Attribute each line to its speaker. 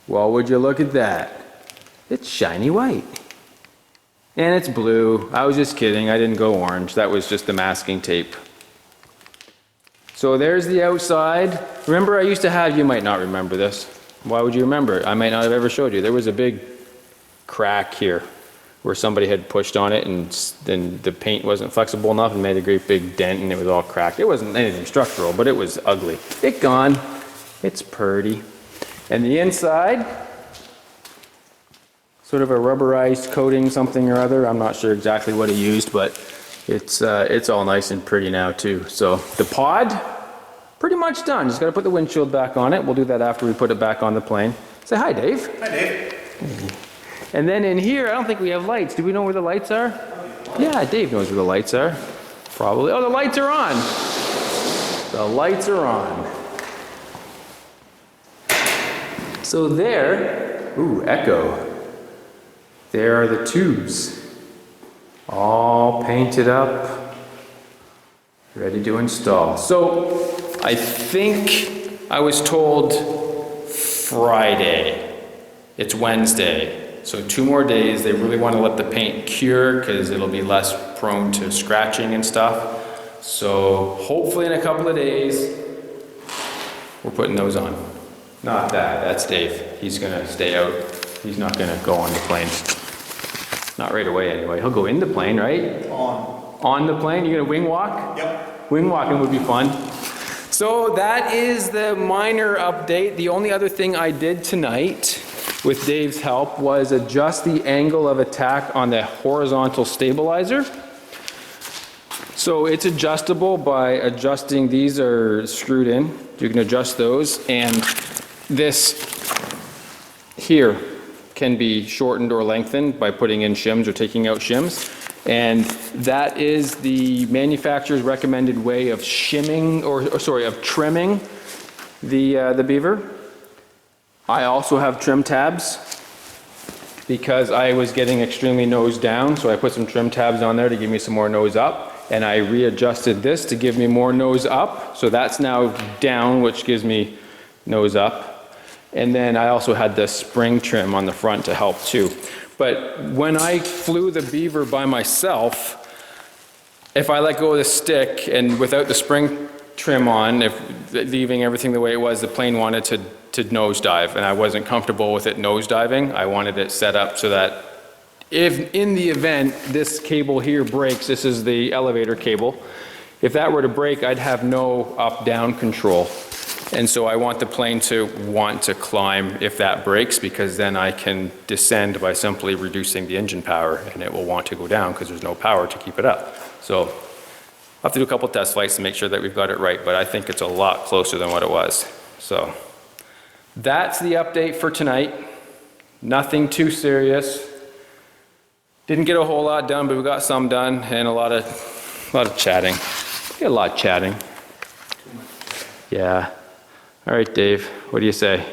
Speaker 1: Well, would you look at that? It's shiny white. And it's blue. I was just kidding. I didn't go orange. That was just the masking tape. So there's the outside. Remember I used to have, you might not remember this. Why would you remember it? I might not have ever showed you. There was a big crack here where somebody had pushed on it and then the paint wasn't flexible enough and made a great big dent and it was all cracked. It wasn't anything structural, but it was ugly. It gone. It's purty. And the inside, sort of a rubberized coating, something or other. I'm not sure exactly what he used, but it's all nice and pretty now too. So the pod, pretty much done. Just got to put the windshield back on it. We'll do that after we put it back on the plane. Say hi, Dave.
Speaker 2: Hi, Dave.
Speaker 1: And then in here, I don't think we have lights. Do we know where the lights are? Yeah, Dave knows where the lights are. Probably. Oh, the lights are on. The lights are on. So there, ooh, echo. There are the tubes, all painted up, ready to install. So I think I was told Friday. It's Wednesday, so 2 more days. They really want to let the paint cure because it'll be less prone to scratching and stuff. So hopefully in a couple of days, we're putting those on. Not that, that's Dave. He's gonna stay out. He's not gonna go on the plane. Not right away anyway. He'll go in the plane, right? On the plane? You're gonna wing walk?
Speaker 2: Yep.
Speaker 1: Wing walking would be fun. So that is the minor update. The only other thing I did tonight with Dave's help was adjust the angle of attack on the horizontal stabilizer. So it's adjustable by adjusting, these are screwed in. You can adjust those, and this here can be shortened or lengthened by putting in shims or taking out shims. And that is the manufacturer's recommended way of shimming, of trimming the Beaver. I also have trim tabs because I was getting extremely nose down, so I put some trim tabs on there to give me some more nose up, and I readjusted this to give me more nose up, so that's now down, which gives me nose up. And then I also had the spring trim on the front to help too. But when I flew the Beaver by myself, if I let go of the stick and without the spring trim on, if leaving everything the way it was, the plane wanted to nosedive, and I wasn't comfortable with it nosediving. I wanted it set up so that if in the event this cable here breaks, this is the elevator cable, if that were to break, I'd have no up-down control. And so I want the plane to want to climb if that breaks, because then I can descend by simply reducing the engine power, and it will want to go down because there's no power to keep it up. So I'll have to do a couple test flights to make sure that we've got it right, but I think it's a lot closer than what it was. So that's the update for tonight. Nothing too serious. Didn't get a whole lot done, but we got some done, and a lot of chatting. We got a lot of chatting. Yeah. All right, Dave, what do you say?